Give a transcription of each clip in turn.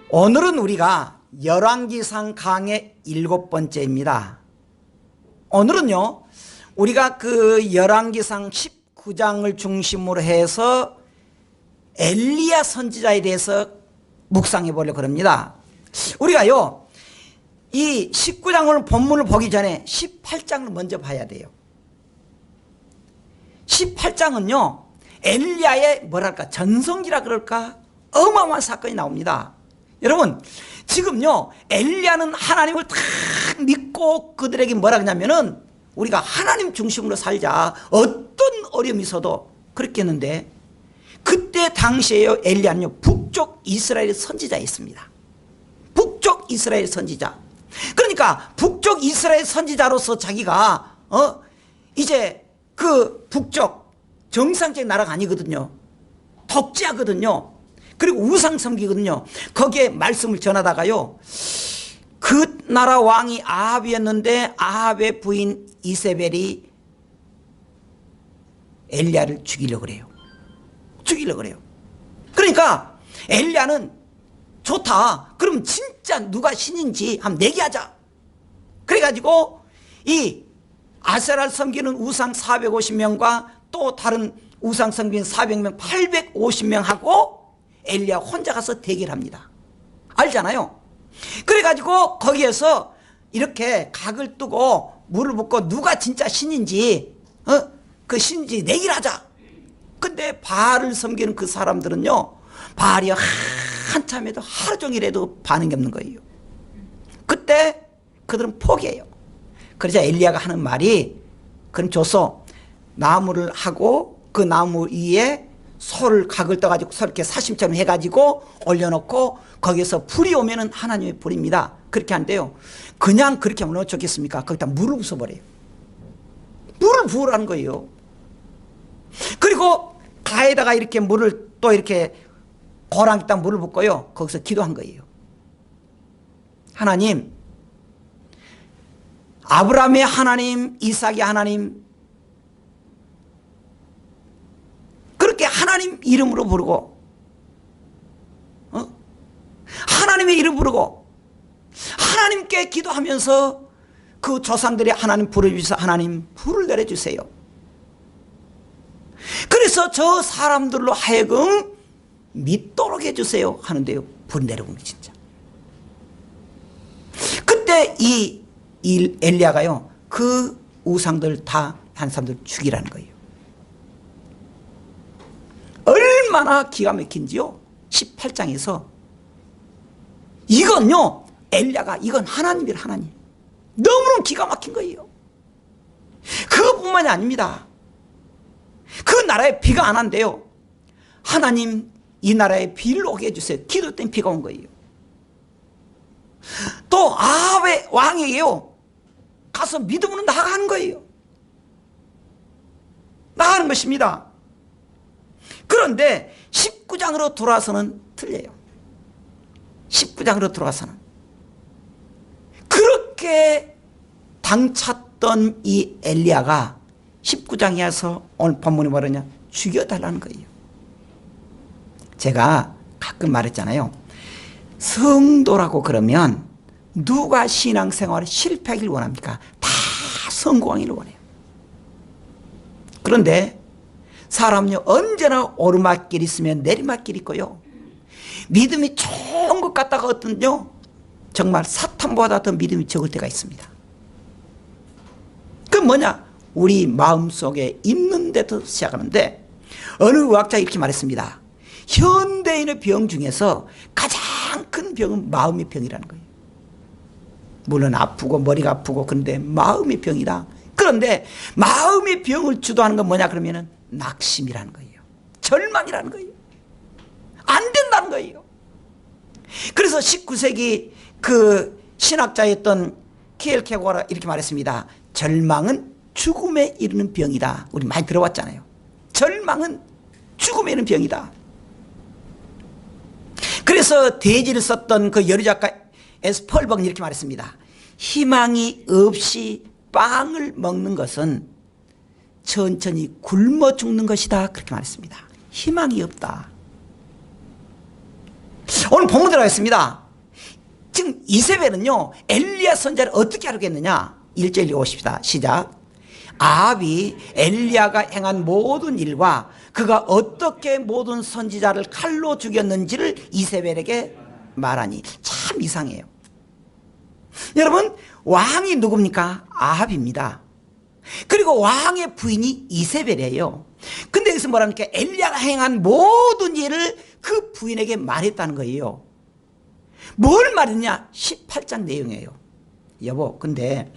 오늘은 우리가 열왕기상 강의 7번째입니다. 오늘은요, 우리가 그 열왕기상 19장을 중심으로 해서 엘리야 선지자에 대해서 묵상해 보려고 합니다. 우리가요, 이 19장을 본문을 보기 전에 18장을 먼저 봐야 돼요. 18장은요, 엘리야의 뭐랄까, 전성기라 그럴까? 어마어마한 사건이 나옵니다. 여러분, 지금요, 엘리야는 하나님을 다 믿고 그들에게 뭐라 그러냐면은 우리가 하나님 중심으로 살자. 어떤 어려움이 있어도 그렇게 했는데, 그때 당시에요, 엘리야는요, 북쪽 이스라엘 선지자였습니다. 북쪽 이스라엘 선지자. 그러니까 북쪽 이스라엘 선지자로서 자기가 이제 그 북쪽 정상적인 나라가 아니거든요. 독재하거든요. 그리고 우상 섬기거든요. 거기에 말씀을 전하다가요, 그 나라 왕이 아합이었는데 아합의 부인 이세벨이 엘리야를 죽이려고 그래요. 죽이려고 그래요. 그러니까 엘리야는 좋다. 그럼 진짜 누가 신인지 한번 내기하자. 그래가지고 이 아세라를 섬기는 우상 450명과 또 다른 우상 섬기는 400명, 850명하고 엘리야 혼자 가서 대결합니다. 알잖아요. 그래가지고 거기에서 이렇게 각을 뜨고 물을 붓고 누가 진짜 신인지 그 신인지 내기하자. 근데 바알을 섬기는 그 사람들은요, 바알이 한참 해도 하루 종일 해도 반응이 없는 거예요. 그때 그들은 포기해요. 그러자 엘리야가 하는 말이, 그럼 줘서 나무를 하고 그 나무 위에 소를 각을 떠가지고 이렇게 사심처럼 해가지고 올려놓고 거기에서 불이 오면은 하나님의 불입니다. 그렇게 한대요. 그냥 그렇게 하면 어쩌겠습니까? 거기다 물을 부숴버려요. 물을 부으라는 거예요. 그리고 가에다가 이렇게 물을 또 이렇게 고랑에다 물을 붓고요, 거기서 기도한 거예요. 하나님, 아브라함의 하나님, 이삭의 하나님, 그렇게 하나님 이름으로 부르고, 하나님의 이름 부르고 하나님께 기도하면서 그 조상들의 하나님 불을 위해서 하나님 불을 내려주세요. 그래서 저 사람들로 하여금 믿도록 해주세요 하는데요, 불이 내려온 게 진짜. 그때 이 엘리야가요, 그 우상들 다 한 사람들 죽이라는 거예요. 얼마나 기가 막힌지요. 18장에서 이건요, 엘리야가 이건 하나님이라, 하나님. 너무너무 기가 막힌 거예요. 그것뿐만이 아닙니다. 그 나라에 비가 안 한대요. 하나님, 이 나라에 비를 오게 해주세요. 기도 때문에 비가 온 거예요. 또 아합의 왕이에요. 가서 믿음으로 나가는 거예요. 나가는 것입니다. 그런데 19장으로 돌아와서는 틀려요. 19장으로 돌아와서는 그렇게 당찼던 이 엘리야가 19장에 와서 오늘 본문이 뭐라냐, 죽여달라는 거예요. 제가 가끔 말했잖아요. 성도라고 그러면 누가 신앙생활에 실패하길 원합니까? 다 성공하기를 원해요. 그런데 사람은요, 언제나 오르막길 있으면 내리막길 있고요, 믿음이 좋은 것 같다가 어떤요, 정말 사탄보다 더 믿음이 적을 때가 있습니다. 그건 뭐냐, 우리 마음속에 있는 데도 시작하는데, 어느 의학자가 이렇게 말했습니다. 현대인의 병 중에서 가장 큰 병은 마음의 병이라는 거예요. 물론 아프고 머리가 아프고 그런데 마음의 병이다. 그런데 마음의 병을 주도하는 건 뭐냐 그러면은 낙심이라는 거예요. 절망이라는 거예요. 안 된다는 거예요. 그래서 19세기 그 신학자였던 키엘케고르가 이렇게 말했습니다. 절망은 죽음에 이르는 병이다. 우리 많이 들어봤잖아요. 절망은 죽음에 이르는 병이다. 그래서 대지를 썼던 그 여류 작가 에스펄벅은 이렇게 말했습니다. 희망이 없이 빵을 먹는 것은 천천히 굶어 죽는 것이다. 그렇게 말했습니다. 희망이 없다. 오늘 본문 들어가겠습니다. 지금 이세벨은요, 엘리야 선지자를 어떻게 하겠느냐? 1절 읽어보십시다. 시작. 아합이 엘리야가 행한 모든 일과 그가 어떻게 모든 선지자를 칼로 죽였는지를 이세벨에게 말하니. 참 이상해요. 여러분, 왕이 누굽니까? 아합입니다. 그리고 왕의 부인이 이세벨이에요. 근데 여기서 뭐랍니까? 엘리야가 행한 모든 일을 그 부인에게 말했다는 거예요. 뭘 말했냐? 18장 내용이에요. 여보, 근데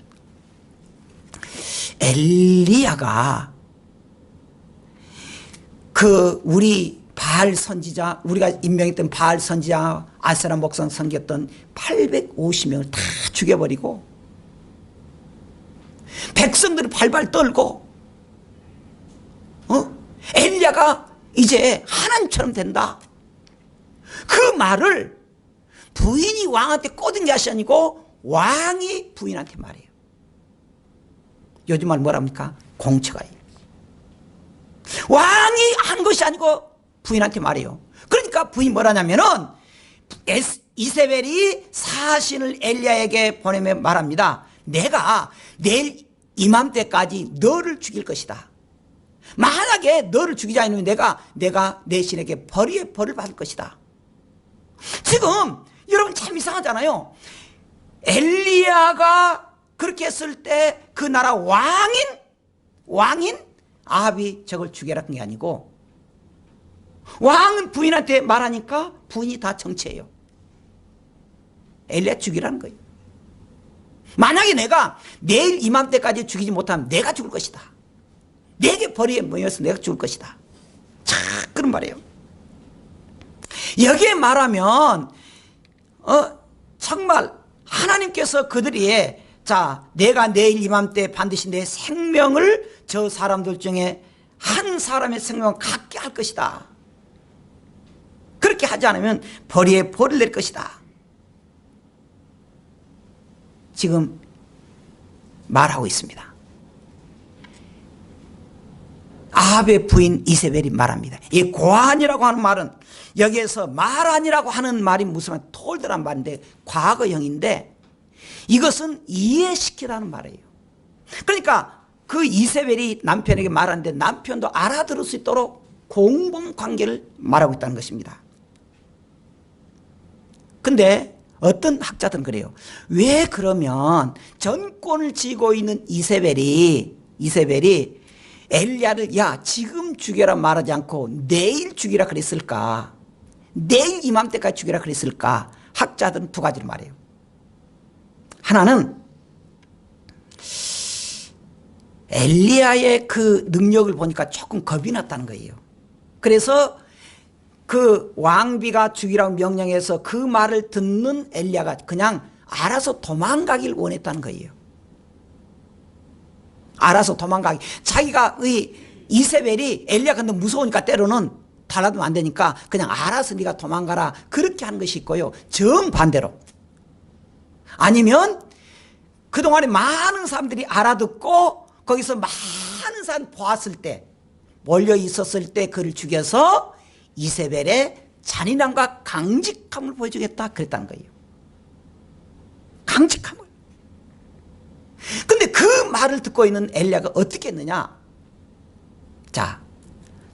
엘리야가 그 우리 바알 선지자, 우리가 임명했던 바알 선지자 아세라 목상 섬겼던 850명을 다 죽여버리고 백성들이 발발 떨고 엘리야가 이제 하나님처럼 된다. 그 말을 부인이 왕한테 꼬든 것이 아니고 왕이 부인한테 말해요. 요즘 말 뭐랍니까? 공처가예요. 왕이 한 것이 아니고 부인한테 말해요. 그러니까 부인 뭐라냐면은 이세벨이 사신을 엘리야에게 보내며 말합니다. 내가 내일 이맘때까지 너를 죽일 것이다. 만약에 너를 죽이지 않으면 내가 내 신에게 벌의 벌을 받을 것이다. 지금 여러분 참 이상하잖아요. 엘리야가 그렇게 했을 때 그 나라 왕인 아합이 저걸 죽여라 한 게 아니고 왕은 부인한테 말하니까 부인이 다 정치해요. 엘리야 죽이라는 거예요. 만약에 내가 내일 이맘때까지 죽이지 못하면 내가 죽을 것이다. 내게 벌이 모여서 내가 죽을 것이다. 자, 그런 말이에요. 여기에 말하면 정말 하나님께서 그들이 자, 내가 내일 이맘때 반드시 내 생명을 저 사람들 중에 한 사람의 생명을 갖게 할 것이다. 그렇게 하지 않으면 벌이에 벌을 낼 것이다. 지금 말하고 있습니다. 아합의 부인 이세벨이 말합니다. 이 고한이라고 하는 말은 여기에서 말하니라고 하는 말이 무슨 말, 톨드란 말인데 과거형인데 이것은 이해시키라는 말이에요. 그러니까 그 이세벨이 남편에게 말하는데 남편도 알아들을 수 있도록 공범관계를 말하고 있다는 것입니다. 근데 어떤 학자들은 그래요. 왜 그러면 전권을 쥐고 있는 이세벨이 엘리야를 야 지금 죽여라 말하지 않고 내일 죽이라 그랬을까? 내일 이맘때까지 죽이라 그랬을까? 학자들은 두 가지를 말해요. 하나는 엘리야의 그 능력을 보니까 조금 겁이 났다는 거예요. 그래서 그 왕비가 죽이라고 명령해서 그 말을 듣는 엘리야가 그냥 알아서 도망가길 원했다는 거예요. 알아서 도망가기. 자기가 이세벨이 엘리야가 너무 무서우니까 때로는 달라두면 안 되니까 그냥 알아서 네가 도망가라 그렇게 하는 것이 있고요. 정반대로 아니면 그동안에 많은 사람들이 알아듣고 거기서 많은 사람 보았을 때 몰려 있었을 때 그를 죽여서 이세벨의 잔인함과 강직함을 보여주겠다 그랬다는 거예요. 강직함을. 근데 그 말을 듣고 있는 엘리야가 어떻게 했느냐? 자,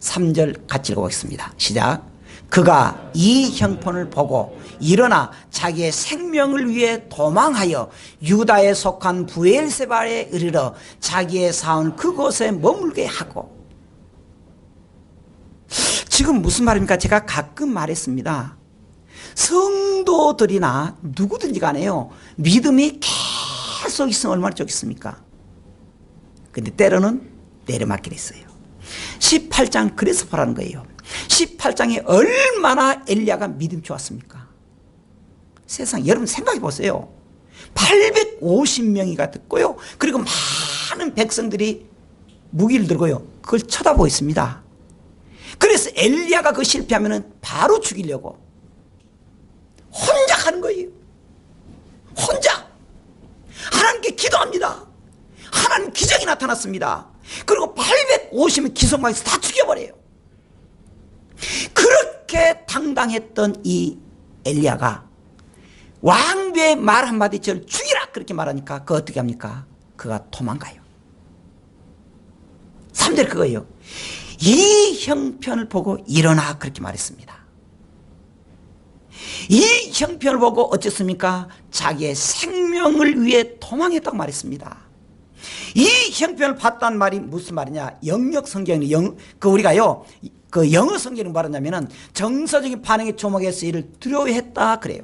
3절 같이 읽어보겠습니다. 시작. 그가 이 형편을 보고 일어나 자기의 생명을 위해 도망하여 유다에 속한 브엘세바에 이르러 자기의 사온 그곳에 머물게 하고. 지금 무슨 말입니까? 제가 가끔 말했습니다. 성도들이나 누구든지 간에요. 믿음이 계속 있으면 얼마나 좋겠습니까? 근데 때로는 내려막길 있어요. 18장 그래서 보라는 거예요. 18장에 얼마나 엘리야가 믿음 좋았습니까? 세상 여러분 생각해 보세요. 850명이가 듣고요. 그리고 많은 백성들이 무기를 들고요. 그걸 쳐다보고 있습니다. 그래서 엘리야가 그 실패하면 바로 죽이려고 혼자 하는 거예요. 혼자 하나님께 기도합니다. 하나님 기적이 나타났습니다. 그리고 850명 기성마에서 다 죽여버려요. 그렇게 당당했던 이 엘리야가 왕비의 말 한마디 저를 죽이라 그렇게 말하니까 그 어떻게 합니까? 그가 도망가요. 3절 그거예요. 이 형편을 보고 일어나 그렇게 말했습니다. 이 형편을 보고 어쨌습니까? 자기의 생명을 위해 도망했다고 말했습니다. 이 형편을 봤다는 말이 무슨 말이냐? 영역 성경이 우리가요 그 영어 성경이 말하냐면은 정서적인 반응에 조목해서 이를 두려워했다 그래요.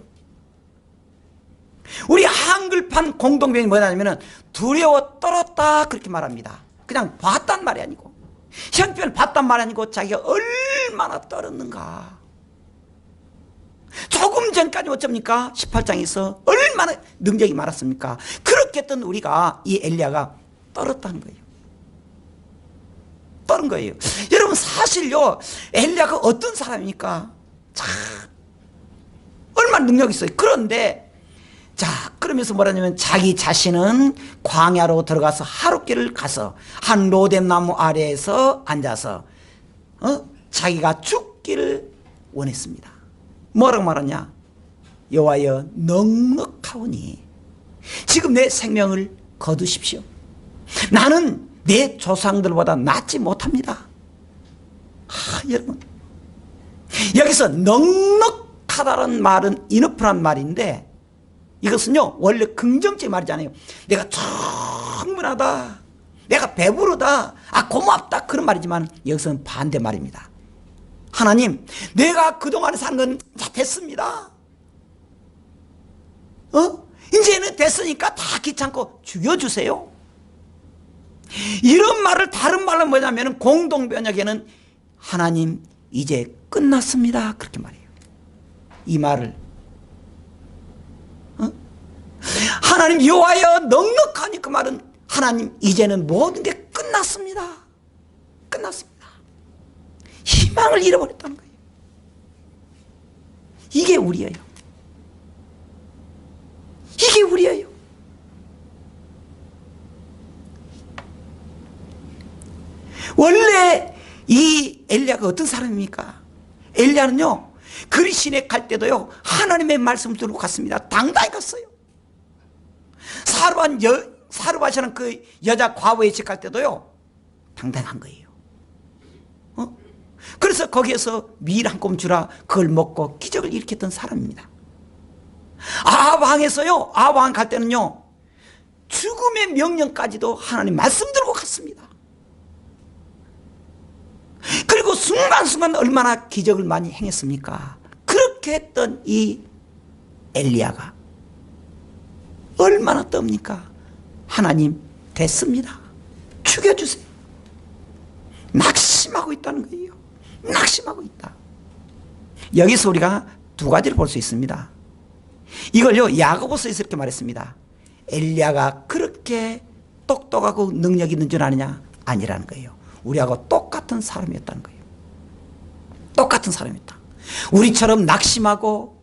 우리 한글판 공동명이 뭐냐면은 두려워 떨었다 그렇게 말합니다. 그냥 봤단 말이 아니고 형편을 봤단 말이 아니고 자기가 얼마나 떨었는가. 조금 전까지 어쩝니까? 18장에서 얼마나 능력이 많았습니까? 그렇게 했던 우리가 이 엘리야가 떨었다는 거예요. 떨은 거예요. 여러분 사실요 엘리야가 어떤 사람입니까? 참 얼마나 능력이 있어요. 그런데 자 그러면서 뭐라냐면 자기 자신은 광야로 들어가서 하룻길을 가서 한 로뎀나무 아래에서 앉아서 자기가 죽기를 원했습니다. 뭐라고 말하냐? 여호와여 넉넉하오니 지금 내 생명을 거두십시오. 나는 내 조상들보다 낫지 못합니다. 여러분 여기서 넉넉하다는 말은 이너프란 말인데 이것은요 원래 긍정적인 말이잖아요. 내가 충분하다, 내가 배부르다, 고맙다 그런 말이지만 여기서는 반대 말입니다. 하나님 내가 그동안에 산 건 다 됐습니다. 이제는 됐으니까 다 귀찮고 죽여주세요. 이런 말을 다른 말로 뭐냐면 공동번역에는 하나님 이제 끝났습니다 그렇게 말해요. 이 말을 하나님 여호와여 넉넉하니 그 말은 하나님 이제는 모든 게 끝났습니다. 끝났습니다. 희망을 잃어버렸다는 거예요. 이게 우리예요. 이게 우리예요. 원래 이 엘리야가 어떤 사람입니까? 엘리야는요 그리신에 갈 때도요 하나님의 말씀을 들고 갔습니다. 당당히 갔어요. 사르밧이라는 그 여자 과부의 집 갈 때도요 당당한 거예요. 그래서 거기에서 밀 한 꼼 주라 그걸 먹고 기적을 일으켰던 사람입니다. 아방에서요 아방 갈 때는요 죽음의 명령까지도 하나님 말씀 들고 갔습니다. 그리고 순간순간 얼마나 기적을 많이 행했습니까? 그렇게 했던 이 엘리야가 얼마나 떱니까? 하나님 됐습니다. 죽여주세요. 낙심하고 있다는 거예요. 낙심하고 있다. 여기서 우리가 두 가지를 볼 수 있습니다. 이걸요 야고보서에서 이렇게 말했습니다. 엘리야가 그렇게 똑똑하고 능력 있는 줄 아느냐? 아니라는 거예요. 우리하고 똑같은 사람이었다는 거예요. 똑같은 사람이었다. 우리처럼 낙심하고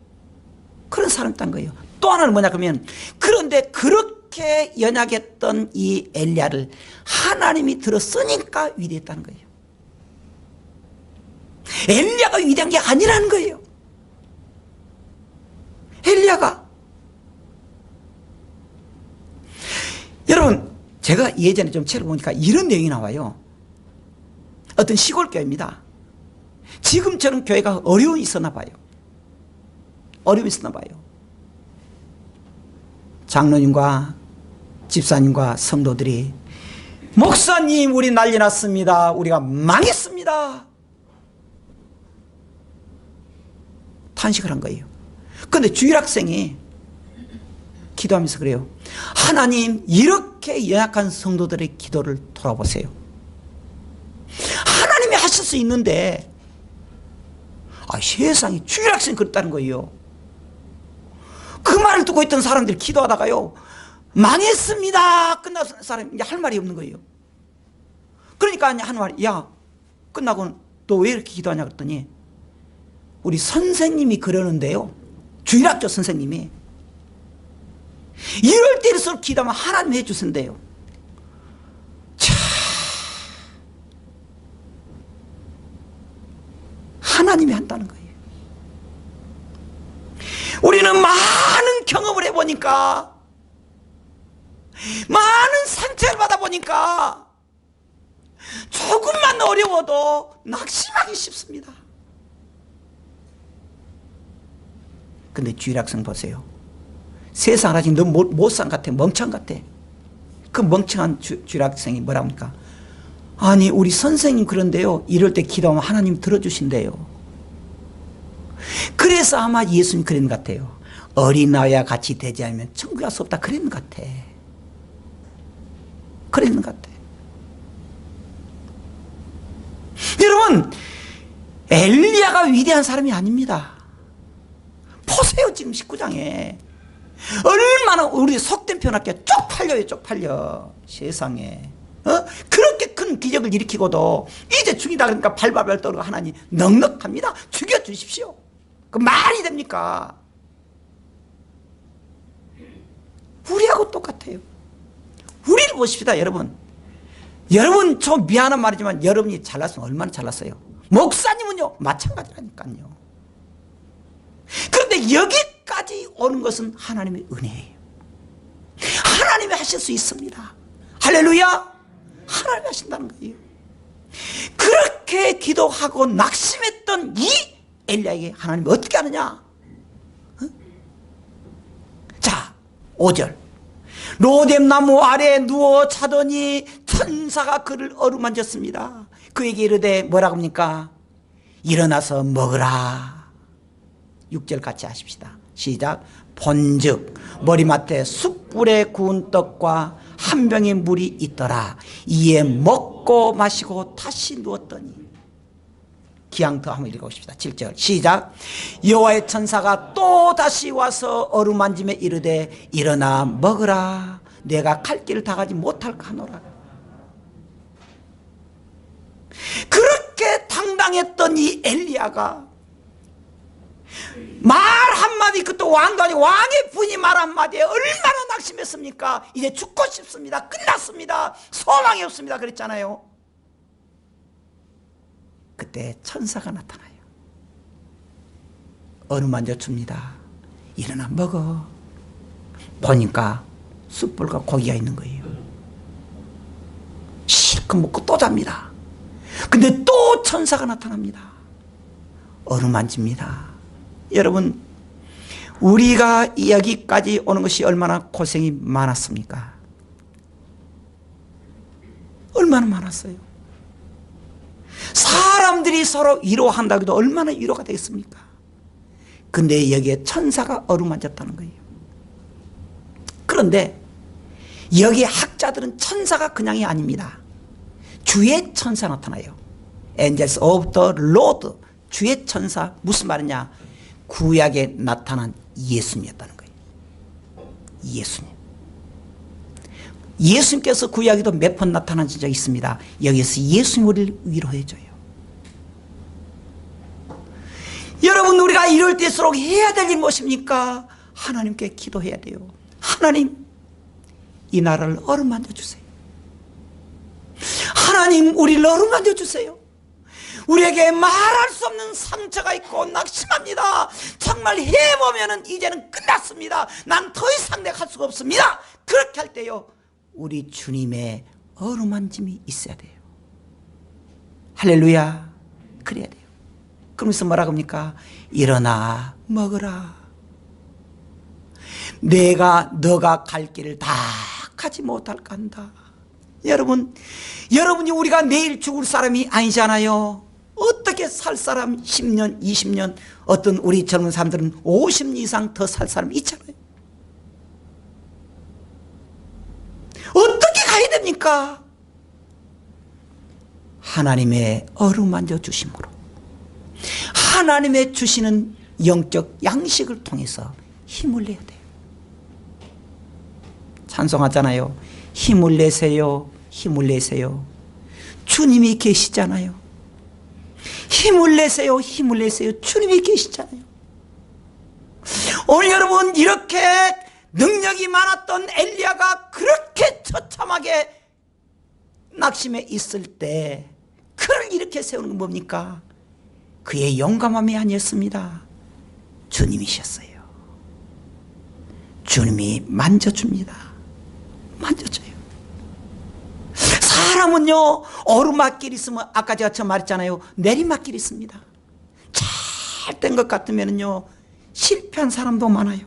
그런 사람이었다는 거예요. 또 하나는 뭐냐 그러면 그런데 그렇게 연약했던 이 엘리야를 하나님이 들어 쓰니까 위대했다는 거예요. 엘리야가 위대한 게 아니라는 거예요. 엘리야가 여러분 제가 예전에 좀 책을 보니까 이런 내용이 나와요. 어떤 시골 교회입니다. 지금처럼 교회가 어려움이 있었나 봐요. 어려움이 있었나 봐요. 장로님과 집사님과 성도들이 목사님 우리 난리 났습니다. 우리가 망했습니다. 탄식을 한 거예요. 그런데 주일학생이 기도하면서 그래요. 하나님 이렇게 연약한 성도들의 기도를 돌아보세요. 하나님이 하실 수 있는데 세상에 주일학생이 그랬다는 거예요. 그 말을 듣고 있던 사람들이 기도하다가요 망했습니다. 끝나서 사람이 이제 할 말이 없는 거예요. 그러니까 하는 말이 야 끝나고 너 왜 이렇게 기도하냐 그랬더니 우리 선생님이 그러는데요. 주일학교 선생님이 이럴 때일수록 기도하면 하나님 해주신대요. 하나님이 한다는 거예요. 우리는 많은 경험을 해보니까, 많은 상처를 받아보니까 조금만 어려워도 낙심하기 쉽습니다. 근데 주일학생 보세요. 세상 아직 너무 못산 같아. 멍청 같아. 그 멍청한 주일학생이 뭐라 합니까? 아니 우리 선생님 그런데요, 이럴 때 기도하면 하나님 들어주신대요. 그래서 아마 예수님 그런 것 같아요. 어린아이와 같이 되지 않으면 천국에 갈 수 없다 그랬는 것 같아. 그랬는 것 같아. 여러분, 엘리야가 위대한 사람이 아닙니다. 보세요, 지금 19장에 얼마나 우리 속된 표현할게 쪽팔려요. 쪽팔려. 세상에 그렇게 큰 기적을 일으키고도 이제 죽이다 그러니까 발발발 떨고 하나님 넉넉합니다. 죽여주십시오. 그 말이 됩니까? 우리하고 똑같아요. 우리를 보십시다. 여러분, 좀 미안한 말이지만 여러분이 잘났으면 얼마나 잘났어요. 목사님은요 마찬가지라니까요. 그런데 여기까지 오는 것은 하나님의 은혜예요. 하나님이 하실 수 있습니다. 할렐루야. 하나님이 하신다는 거예요. 그렇게 기도하고 낙심했던 이 엘리야에게 하나님이 어떻게 하느냐. 자, 5절. 로뎀나무 아래에 누워 자더니 천사가 그를 어루만졌습니다. 그에게 이르되 뭐라고 합니까? 일어나서 먹으라. 6절 같이 하십시다. 시작. 본즉 머리맡에 숯불에 구운 떡과 한 병의 물이 있더라. 이에 먹고 마시고 다시 누웠더니. 기왕 더 한번 읽어봅시다. 7절 시작. 여호와의 천사가 또 다시 와서 어루만짐에 이르되 일어나 먹으라. 내가 갈 길을 다 가지 못할까 하노라. 그렇게 당당했던 이 엘리야가 말 한마디, 그것도 왕도 아니고 왕의 부인이 말 한마디에 얼마나 낙심했습니까? 이제 죽고 싶습니다. 끝났습니다. 소망이 없습니다. 그랬잖아요. 그때 천사가 나타나요. 어루만져 줍니다. 일어나 먹어. 보니까 숯불과 고기가 있는 거예요. 실컷 먹고 또 잡니다. 근데 또 천사가 나타납니다. 어루만집니다. 여러분, 우리가 여기까지 오는 것이 얼마나 고생이 많았습니까? 얼마나 많았어요. 사람들이 서로 위로한다고 해도 얼마나 위로가 되겠습니까? 근데 여기에 천사가 어루만졌다는 거예요. 그런데 여기 학자들은 천사가 그냥이 아닙니다. 주의 천사 나타나요. Angels of the Lord. 주의 천사. 무슨 말이냐? 구약에 나타난 예수님이었다는 거예요. 예수님. 예수님께서 구약에도 몇 번 나타난 적이 있습니다. 여기서 예수님 우리를 위로해줘요. 여러분, 우리가 이럴 때일수록 해야 될 일 무엇입니까? 하나님께 기도해야 돼요. 하나님, 이 나라를 어루만져 주세요. 하나님, 우리를 어루만져 주세요. 우리에게 말할 수 없는 상처가 있고 낙심합니다. 정말 해보면은 이제는 끝났습니다. 난 더 이상 내가 할 수가 없습니다. 그렇게 할 때요, 우리 주님의 어루만짐이 있어야 돼요. 할렐루야. 그래야 돼요. 그러면서 뭐라고 합니까? 일어나 먹으라. 너가 갈 길을 다 가지 못할까 한다. 여러분이 우리가 내일 죽을 사람이 아니잖아요. 어떻게 살 사람 10년, 20년, 어떤 우리 젊은 사람들은 50년 이상 더 살 사람이 있잖아요. 어떻게 가야 됩니까? 하나님의 어루만져 주심으로, 하나님의 주시는 영적 양식을 통해서 힘을 내야 돼요. 찬송하잖아요. 힘을 내세요. 힘을 내세요. 주님이 계시잖아요. 힘을 내세요. 힘을 내세요. 주님이 계시잖아요. 오늘 여러분, 이렇게 능력이 많았던 엘리야가 그렇게 처참하게 낙심해 있을 때 그를 이렇게 세우는 건 뭡니까? 그의 용감함이 아니었습니다. 주님이셨어요. 주님이 만져줍니다. 만져줘요. 사람은요, 오르막길 있으면 아까 제가 처음 말했잖아요. 내리막길 있습니다. 잘 된 것 같으면요, 실패한 사람도 많아요.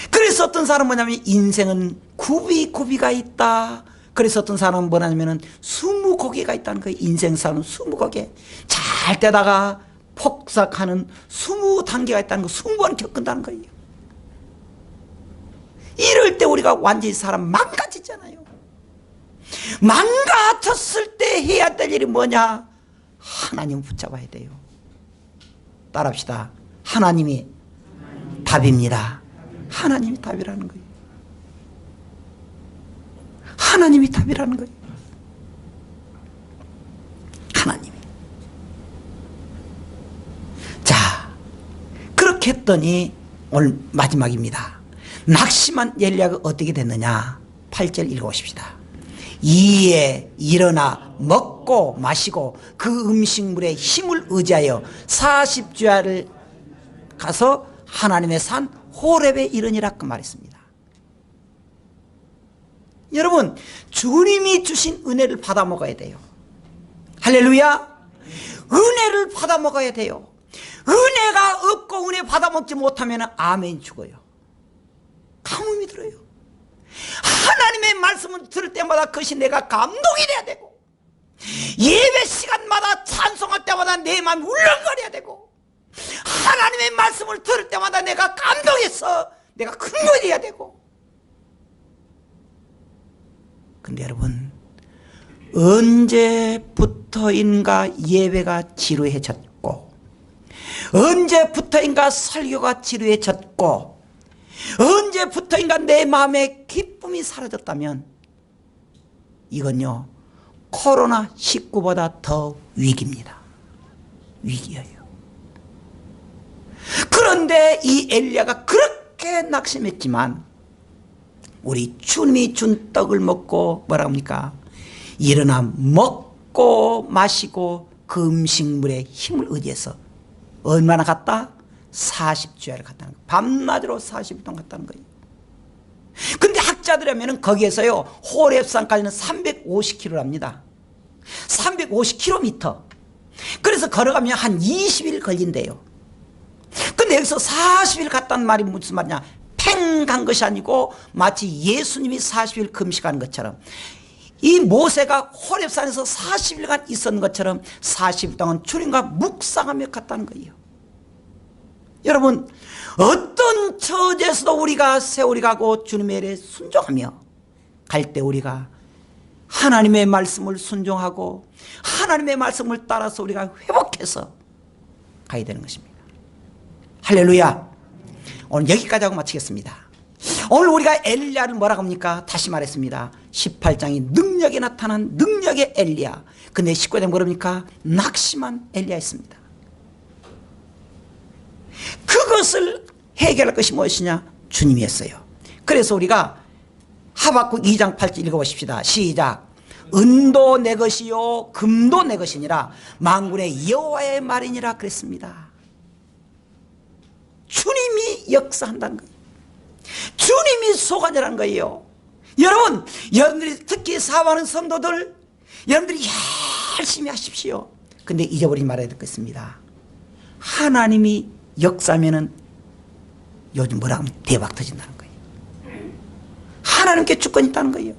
그래서 어떤 사람은 뭐냐면 인생은 굽이굽이가 있다. 그래서 어떤 사람은 뭐냐면 20고개가 있다는 거예요. 인생사는 20고개. 잘 되다가 폭삭하는 20단계가 있다는 거, 20번 겪는다는 거예요. 이럴 때 우리가 완전히 사람 망가지잖아요. 망가졌을 때 해야 될 일이 뭐냐? 하나님을 붙잡아야 돼요. 따라합시다. 하나님이 답입니다. 하나님이 답이라는 거예요. 하나님이 답이라는 거예요. 하나님이. 자, 그렇게 했더니 오늘 마지막입니다. 낙심한 엘리야가 어떻게 됐느냐? 8절 읽어보십시다. 이에 일어나 먹고 마시고 그 음식물에 힘을 의지하여 40주야를 가서 하나님의 산 호렙에 이르니라 그 말했습니다. 여러분, 주님이 주신 은혜를 받아 먹어야 돼요. 할렐루야. 은혜를 받아 먹어야 돼요. 은혜가 없고 은혜 받아 먹지 못하면 아멘 죽어요. 가뭄이 들어요. 하나님의 말씀을 들을 때마다 그것이 내가 감동이 돼야 되고, 예배 시간마다 찬송할 때마다 내 마음이 울렁거려야 되고, 하나님의 말씀을 들을 때마다 내가 감동해서 내가 근거해야 되고. 근데 여러분, 언제부터인가 예배가 지루해졌고, 언제부터인가 설교가 지루해졌고, 언제부터인가 내 마음의 기쁨이 사라졌다면 이건요, 코로나19보다 더 위기입니다. 위기예요. 그런데 이 엘리야가 그렇게 낙심했지만 우리 주님이 준 떡을 먹고 뭐라 합니까? 일어나 먹고 마시고 그 음식물에 힘을 의지해서 얼마나 갔다? 40주야를 갔다는 거예요. 밤낮으로 40일 동안 갔다는 거예요. 근데 학자들이 하면은 거기에서요, 호렙산까지는 350km랍니다. 350km. 그래서 걸어가면 한 20일 걸린대요. 근데 여기서 40일 갔다는 말이 무슨 말이냐? 팽 간 것이 아니고 마치 예수님이 40일 금식하는 것처럼, 이 모세가 호렙산에서 40일간 있었는 것처럼 40일 동안 주님과 묵상하며 갔다는 거예요. 여러분, 어떤 처지에서도 우리가 세월이 가고 주님의 일에 순종하며 갈 때 우리가 하나님의 말씀을 순종하고 하나님의 말씀을 따라서 우리가 회복해서 가야 되는 것입니다. 할렐루야. 오늘 여기까지 하고 마치겠습니다. 오늘 우리가 엘리야를 뭐라고 합니까? 다시 말했습니다. 18장이 능력에 나타난 능력의 엘리야. 근데 19장에 뭐랍니까? 낙심한 엘리야였습니다. 그것을 해결할 것이 무엇이냐? 주님이었어요. 그래서 우리가 하박국 2장 8절 읽어보십시다. 시작. 은도 내 것이요 금도 내 것이니라 만군의 여호와의 말이니라 그랬습니다. 주님이 역사한다는 거예요. 주님이 소관이라는 거예요. 여러분, 여러분들이 특히 사모하는 성도들, 여러분들이 열심히 하십시오. 근데 잊어버리지 말아야 될 것입니다. 하나님이 역사하면은 요즘 뭐라 하면 대박 터진다는 거예요. 하나님께 주권이 있다는 거예요.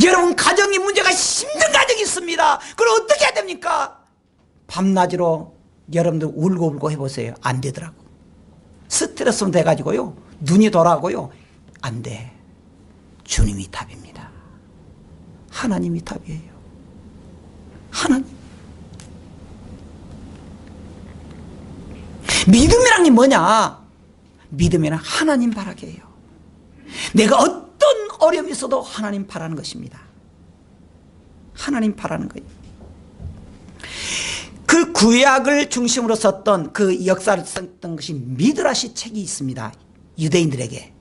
여러분, 가정이 문제가 힘든 가정이 있습니다. 그럼 어떻게 해야 됩니까? 밤낮으로 여러분들 울고 해보세요. 안 되더라고. 스트레스는 돼가지고요, 눈이 돌아가고요, 안 돼. 주님이 답입니다. 하나님이 답이에요. 하나님. 믿음이란 게 뭐냐? 믿음이란 하나님 바라게 해요. 내가 어떤 어려움이 있어도 하나님 바라는 것입니다. 하나님 바라는 거예요. 그 구약을 중심으로 썼던 그 역사를 썼던 것이 미드라시 책이 있습니다. 유대인들에게.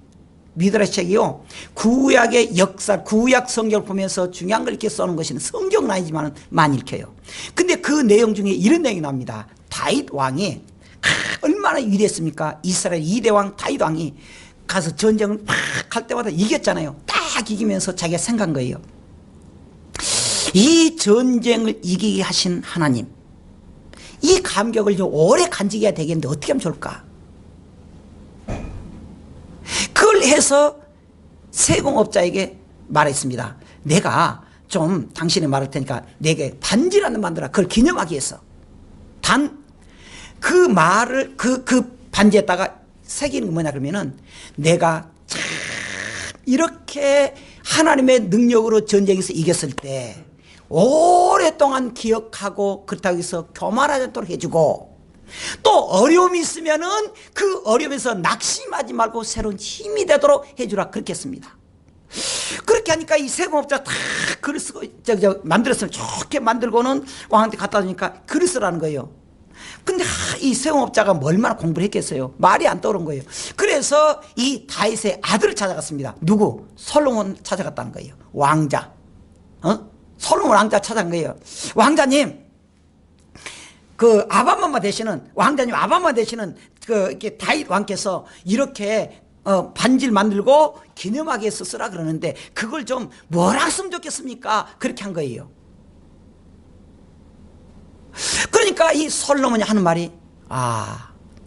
미드라시 책이요, 구약의 역사, 구약 성경을 보면서 중요한 걸 이렇게 써놓은 것이는 성경은 아니지만 많이 읽혀요. 근데 그 내용 중에 이런 내용이 나옵니다. 다윗 왕이 얼마나 위대했습니까? 이스라엘 2대 왕 다윗 왕이 가서 전쟁을 막 할 때마다 이겼잖아요. 딱 이기면서 자기가 생각한 거예요. 이 전쟁을 이기게 하신 하나님, 이 감격을 좀 오래 간직해야 되겠는데 어떻게 하면 좋을까? 그걸 해서 세공업자에게 말했습니다. 내가 좀 당신이 말할 테니까 내게 반지를 하나 만들어. 그걸 기념하기 위해서. 단 그 말을 그 반지에다가 새기는 게 뭐냐 그러면은, 내가 참 이렇게 하나님의 능력으로 전쟁에서 이겼을 때 오랫동안 기억하고, 그렇다고 해서 교만하지 않도록 해주고, 또 어려움이 있으면은 그 어려움에서 낙심하지 말고 새로운 힘이 되도록 해주라, 그렇게 했습니다. 그렇게 하니까 이 세공업자 다 글을 쓰고 만들었으면 좋게 만들고는 왕한테 갖다 주니까 글을 쓰라는 거예요. 근데 이 세공업자가 얼마나 공부를 했겠어요. 말이 안 떠오른 거예요. 그래서 이 다윗의 아들을 찾아갔습니다. 누구? 솔로몬 찾아갔다는 거예요. 왕자. 솔로몬 왕자 찾아간 거예요. 왕자님, 그 아바마마 되시는 왕자님, 아바마 되시는 그 이렇게 다윗 왕께서 이렇게 반지를 만들고 기념하기 위해서 쓰라 그러는데 그걸 좀 뭐라 했으면 좋겠습니까? 그렇게 한 거예요. 그러니까 이 솔로몬이 하는 말이,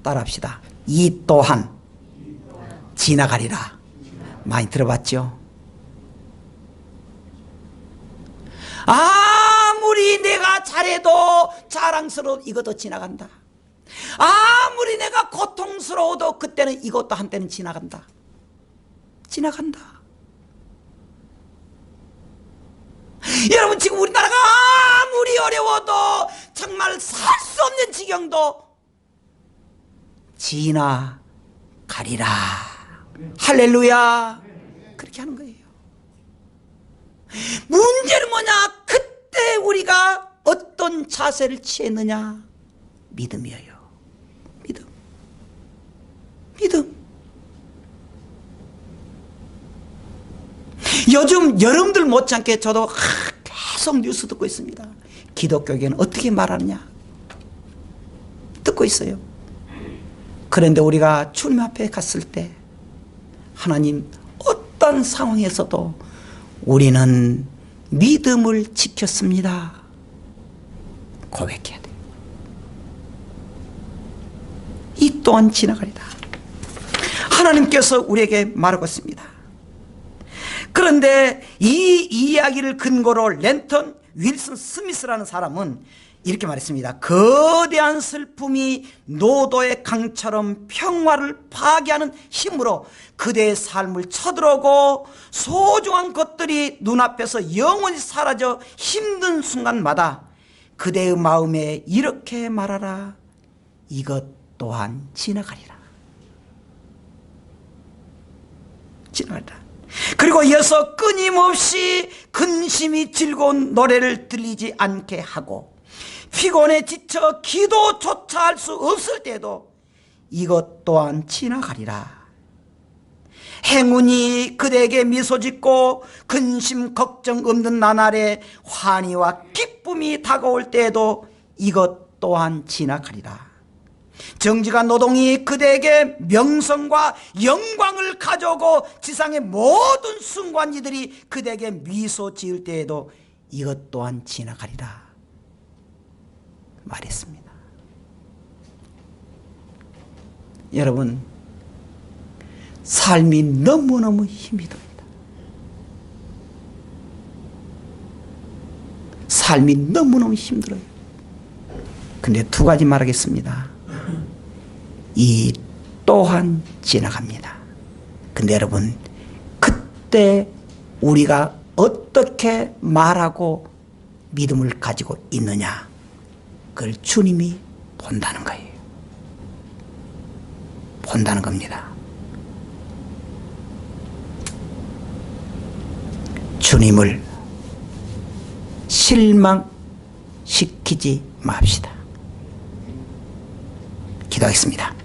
따라합시다. 이 또한 지나가리라. 많이 들어봤죠? 아무리 내가 잘해도 자랑스러워도 이것도 지나간다. 아무리 내가 고통스러워도 그때는 이것도 한때는 지나간다. 지나간다. 여러분, 지금 우리나라가 아무리 어려워도 정말 살 수 없는 지경도 지나가리라. 할렐루야. 그렇게 하는 거예요. 문제는 뭐냐? 그때 우리가 어떤 자세를 취했느냐? 믿음이에요. 믿음. 믿음. 요즘 여러분들 못지않게 저도 계속 뉴스 듣고 있습니다. 기독교계는 어떻게 말하느냐 듣고 있어요. 그런데 우리가 주님 앞에 갔을 때 하나님, 어떤 상황에서도 우리는 믿음을 지켰습니다. 고백해야 돼요. 이 또한 지나가리라. 하나님께서 우리에게 말하고 있습니다. 그런데 이 이야기를 근거로 랜턴 윌슨 스미스라는 사람은 이렇게 말했습니다. 거대한 슬픔이 노도의 강처럼 평화를 파괴하는 힘으로 그대의 삶을 쳐들어오고 소중한 것들이 눈앞에서 영원히 사라져 힘든 순간마다 그대의 마음에 이렇게 말하라. 이것 또한 지나가리라. 지나가리라. 그리고 이어서 끊임없이 근심이 즐거운 노래를 들리지 않게 하고 피곤에 지쳐 기도조차 할 수 없을 때도 이것 또한 지나가리라. 행운이 그대에게 미소 짓고 근심 걱정 없는 나날에 환희와 기쁨이 다가올 때에도 이것 또한 지나가리라. 정직한 노동이 그대에게 명성과 영광을 가져오고 지상의 모든 순간이들이 그대에게 미소 지을 때에도 이것 또한 지나가리라 말했습니다. 여러분, 삶이 너무너무 힘이 듭니다. 삶이 너무너무 힘들어요. 근데 두 가지 말하겠습니다. 이 또한 지나갑니다. 근데 여러분, 그때 우리가 어떻게 말하고 믿음을 가지고 있느냐, 그걸 주님이 본다는 거예요. 본다는 겁니다. 주님을 실망시키지 맙시다. 기도하겠습니다.